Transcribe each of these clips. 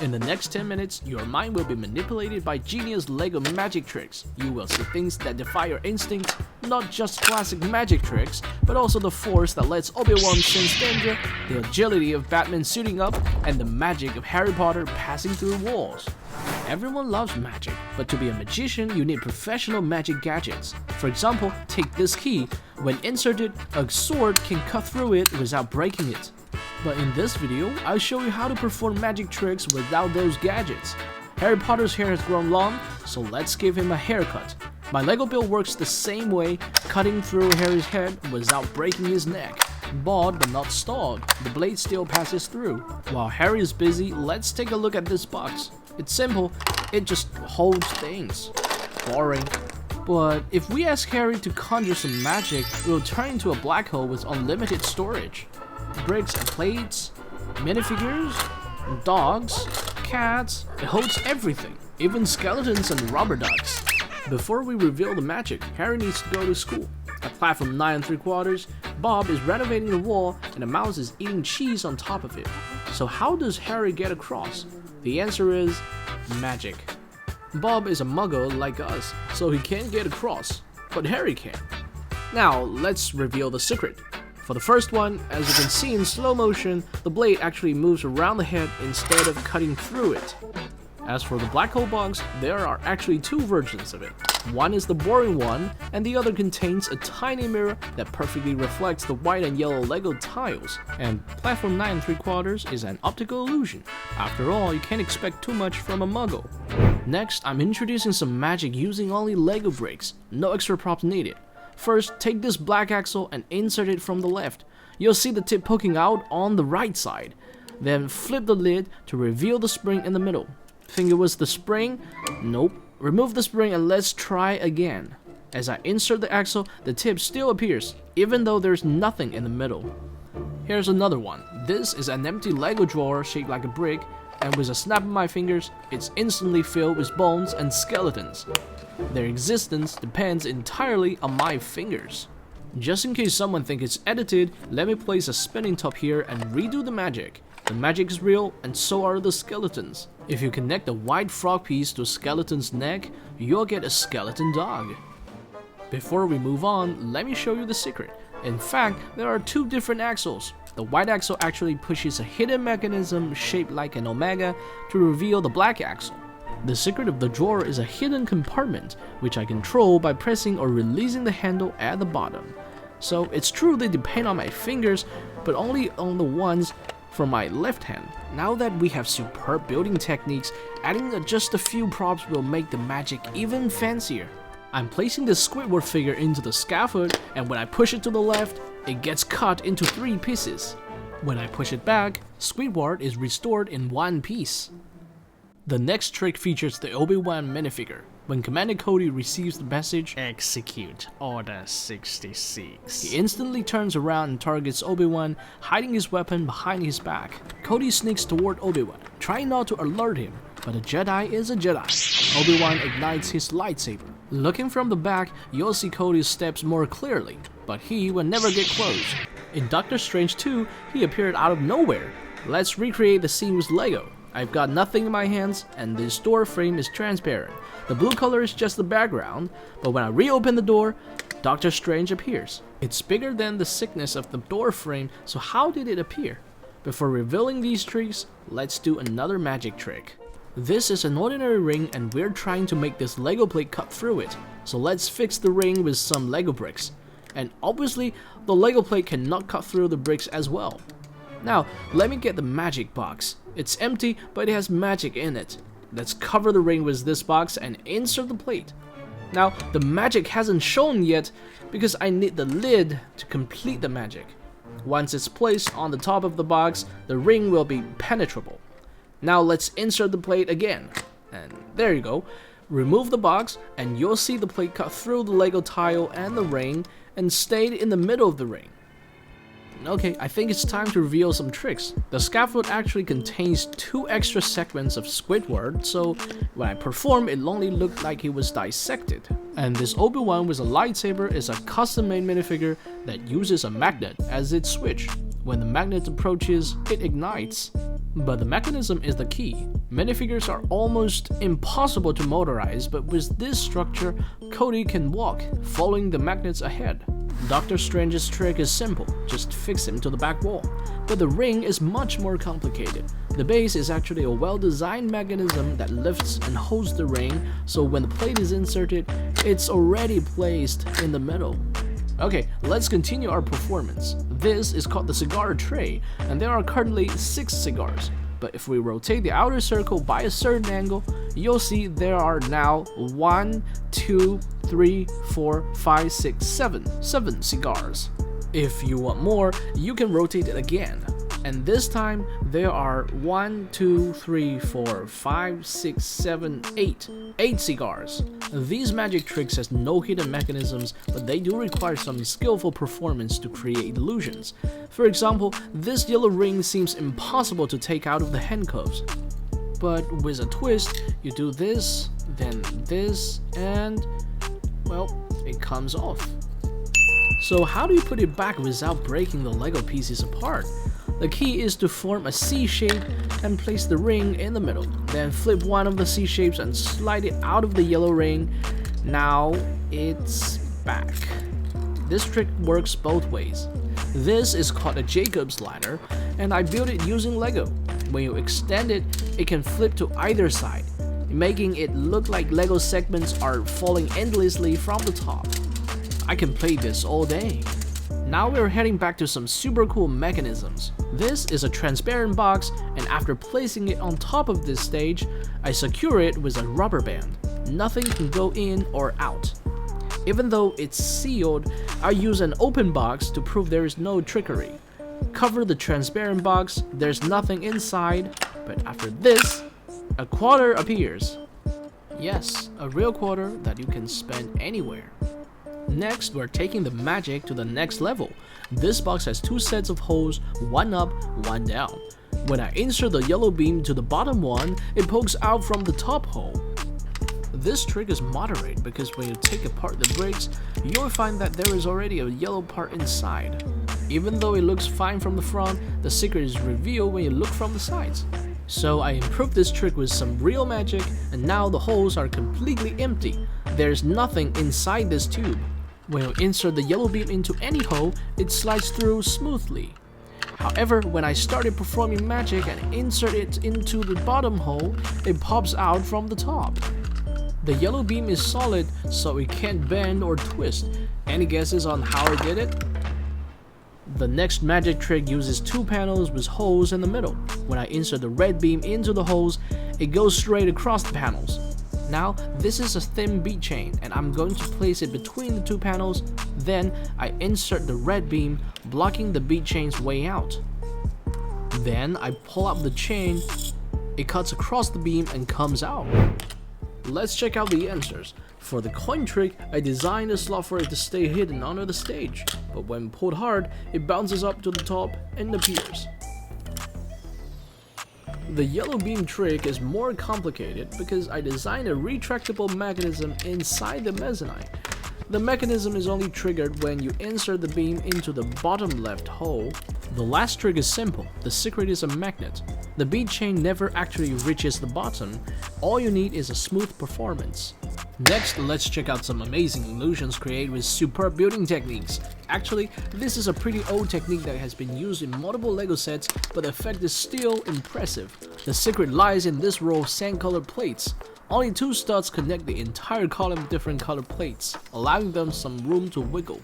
In the next 10 minutes, your mind will be manipulated by genius LEGO magic tricks. You will see things that defy your instincts, not just classic magic tricks, but also the force that lets Obi-Wan sense danger, the agility of Batman suiting up, and the magic of Harry Potter passing through walls. Everyone loves magic, but to be a magician, you need professional magic gadgets. For example, take this key. When inserted, a sword can cut through it without breaking it. But in this video, I'll show you how to perform magic tricks without those gadgets. Harry Potter's hair has grown long, so let's give him a haircut. My LEGO build works the same way, cutting through Harry's head without breaking his neck. Bald but not stalled, the blade still passes through. While Harry is busy, let's take a look at this box. It's simple, it just holds things. Boring. But if we ask Harry to conjure some magic, it will turn into a black hole with unlimited storage. Bricks and plates, minifigures, dogs, cats, it holds everything, even skeletons and rubber ducks. Before we reveal the magic, Harry needs to go to school. At platform 9 3/4, Bob is renovating the wall and a mouse is eating cheese on top of it. So how does Harry get across? The answer is magic. Bob is a muggle like us, so he can't get across, but Harry can. Now let's reveal the secret. For the first one, as you can see in slow motion, the blade actually moves around the head instead of cutting through it. As for the black hole box, there are actually two versions of it. One is the boring one, and the other contains a tiny mirror that perfectly reflects the white and yellow LEGO tiles. And platform 9 3/4 is an optical illusion. After all, you can't expect too much from a muggle. Next, I'm introducing some magic using only LEGO bricks. No extra props needed. First, take this black axle and insert it from the left. You'll see the tip poking out on the right side. Then flip the lid to reveal the spring in the middle. Think it was the spring? Nope. Remove the spring and let's try again. As I insert the axle, the tip still appears, even though there's nothing in the middle. Here's another one. This is an empty LEGO drawer shaped like a brick, and with a snap of my fingers, it's instantly filled with bones and skeletons. Their existence depends entirely on my fingers. Just in case someone thinks it's edited, let me place a spinning top here and redo the magic. The magic is real, and so are the skeletons. If you connect a white frog piece to a skeleton's neck, you'll get a skeleton dog. Before we move on, let me show you the secret. In fact, there are two different axles. The white axle actually pushes a hidden mechanism shaped like an omega to reveal the black axle. The secret of the drawer is a hidden compartment, which I control by pressing or releasing the handle at the bottom. So it's true they depend on my fingers, but only on the ones from my left hand. Now that we have superb building techniques, adding just a few props will make the magic even fancier. I'm placing the Squidward figure into the scaffold, and when I push it to the left, it gets cut into 3 pieces. When I push it back, Squidward is restored in 1 piece. The next trick features the Obi-Wan minifigure. When Commander Cody receives the message, "Execute Order 66. he instantly turns around and targets Obi-Wan, hiding his weapon behind his back. Cody sneaks toward Obi-Wan, trying not to alert him, but a Jedi is a Jedi. Obi-Wan ignites his lightsaber. Looking from the back, you'll see Cody's steps more clearly, but he will never get close. In Doctor Strange 2, he appeared out of nowhere. Let's recreate the scene with LEGO. I've got nothing in my hands, and this door frame is transparent. The blue color is just the background, but when I reopen the door, Doctor Strange appears. It's bigger than the thickness of the door frame, so how did it appear? Before revealing these tricks, let's do another magic trick. This is an ordinary ring, and we're trying to make this LEGO plate cut through it, so let's fix the ring with some LEGO bricks. And obviously, the LEGO plate cannot cut through the bricks as well. Now, let me get the magic box. It's empty, but it has magic in it. Let's cover the ring with this box and insert the plate. Now, the magic hasn't shown yet because I need the lid to complete the magic. Once it's placed on the top of the box, the ring will be penetrable. Now let's insert the plate again. And there you go. Remove the box and you'll see the plate cut through the LEGO tile and the ring and stayed in the middle of the ring. Okay, I think it's time to reveal some tricks. The scaffold actually contains 2 extra segments of Squidward, so when I perform, it only looked like he was dissected. And this Obi-Wan with a lightsaber is a custom-made minifigure that uses a magnet as its switch. When the magnet approaches, it ignites. But the mechanism is the key. Minifigures are almost impossible to motorize, but with this structure, Cody can walk, following the magnets ahead. Doctor Strange's trick is simple, just fix him to the back wall. But the ring is much more complicated. The base is actually a well-designed mechanism that lifts and holds the ring, so when the plate is inserted, it's already placed in the middle. Okay, let's continue our performance. This is called the cigar tray, and there are currently 6 cigars. But if we rotate the outer circle by a certain angle, you'll see there are now 1, 2, 3, 4, 5, 6, 7 cigars. If you want more, you can rotate it again. And this time, there are 1, 2, 3, 4, 5, 6, 7, 8 cigars. These magic tricks has no hidden mechanisms, but they do require some skillful performance to create illusions. For example, this yellow ring seems impossible to take out of the handcuffs. But with a twist, you do this, then this, and, well, it comes off. So how do you put it back without breaking the Lego pieces apart? The key is to form a C shape and place the ring in the middle. Then flip one of the C shapes and slide it out of the yellow ring. Now it's back. This trick works both ways. This is called a Jacob's ladder, and I built it using Lego. When you extend it, it can flip to either side, making it look like Lego segments are falling endlessly from the top. I can play this all day. Now we're heading back to some super cool mechanisms. This is a transparent box, and after placing it on top of this stage, I secure it with a rubber band. Nothing can go in or out. Even though it's sealed, I use an open box to prove there is no trickery. Cover the transparent box, there's nothing inside, but after this, a quarter appears. Yes, a real quarter that you can spend anywhere. Next, we're taking the magic to the next level. This box has 2 sets of holes, one up, one down. When I insert the yellow beam to the bottom one, it pokes out from the top hole. This trick is moderate because when you take apart the bricks, you'll find that there is already a yellow part inside. Even though it looks fine from the front, the secret is revealed when you look from the sides. So I improved this trick with some real magic, and now the holes are completely empty. There's nothing inside this tube. When you insert the yellow beam into any hole, it slides through smoothly. However, when I started performing magic and insert it into the bottom hole, it pops out from the top. The yellow beam is solid, so it can't bend or twist. Any guesses on how I did it? The next magic trick uses 2 panels with holes in the middle. When I insert the red beam into the holes, it goes straight across the panels. Now, this is a thin bead chain, and I'm going to place it between the 2 panels. Then, I insert the red beam, blocking the bead chain's way out. Then, I pull up the chain, it cuts across the beam and comes out. Let's check out the answers. For the coin trick, I designed a slot for it to stay hidden under the stage, but when pulled hard, it bounces up to the top and appears. The yellow beam trick is more complicated because I designed a retractable mechanism inside the mezzanine. The mechanism is only triggered when you insert the beam into the bottom left hole. The last trick is simple, the secret is a magnet. The bead chain never actually reaches the bottom, all you need is a smooth performance. Next, let's check out some amazing illusions created with superb building techniques. Actually, this is a pretty old technique that has been used in multiple Lego sets, but the effect is still impressive. The secret lies in this row of sand-colored plates. Only 2 studs connect the entire column of different colored plates, allowing them some room to wiggle.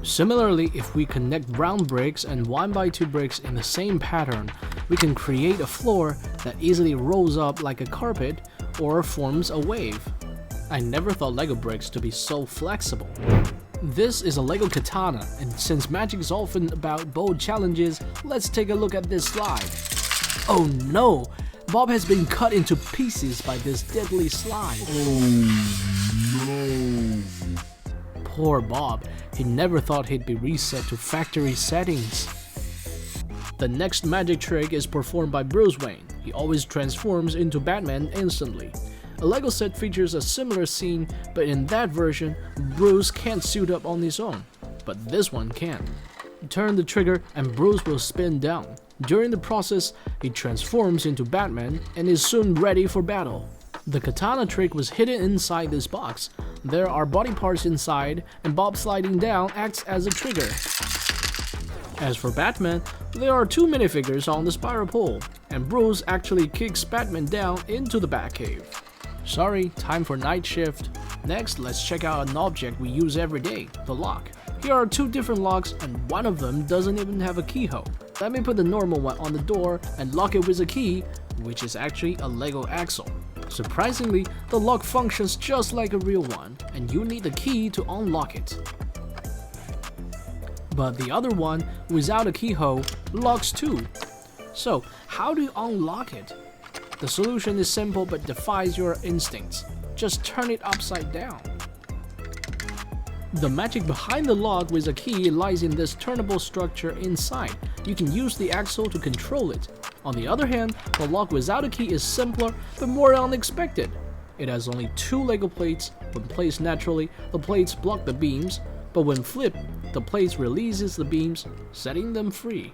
Similarly, if we connect brown bricks and 1x2 bricks in the same pattern, we can create a floor that easily rolls up like a carpet or forms a wave. I never thought Lego bricks to be so flexible. This is a Lego katana, and since magic is often about bold challenges, let's take a look at this slide. Oh no! Bob has been cut into pieces by this deadly slide. Oh no! Poor Bob, he never thought he'd be reset to factory settings. The next magic trick is performed by Bruce Wayne. He always transforms into Batman instantly. A Lego set features a similar scene, but in that version, Bruce can't suit up on his own, but this one can. Turn the trigger and Bruce will spin down. During the process, he transforms into Batman and is soon ready for battle. The katana trick was hidden inside this box. There are body parts inside, and Bob sliding down acts as a trigger. As for Batman, there are 2 minifigures on the spiral pole, and Bruce actually kicks Batman down into the Batcave. Sorry, time for night shift. Next, let's check out an object we use every day, the lock. Here are 2 different locks, and one of them doesn't even have a keyhole. Let me put the normal one on the door and lock it with a key, which is actually a Lego axle. Surprisingly, the lock functions just like a real one, and you need the key to unlock it. But the other one, without a keyhole, locks too. So, how do you unlock it? The solution is simple but defies your instincts. Just turn it upside down. The magic behind the lock with a key lies in this turnable structure inside. You can use the axle to control it. On the other hand, the lock without a key is simpler but more unexpected. It has only 2 Lego plates. When placed naturally, the plates block the beams, but when flipped, the plates releases the beams, setting them free.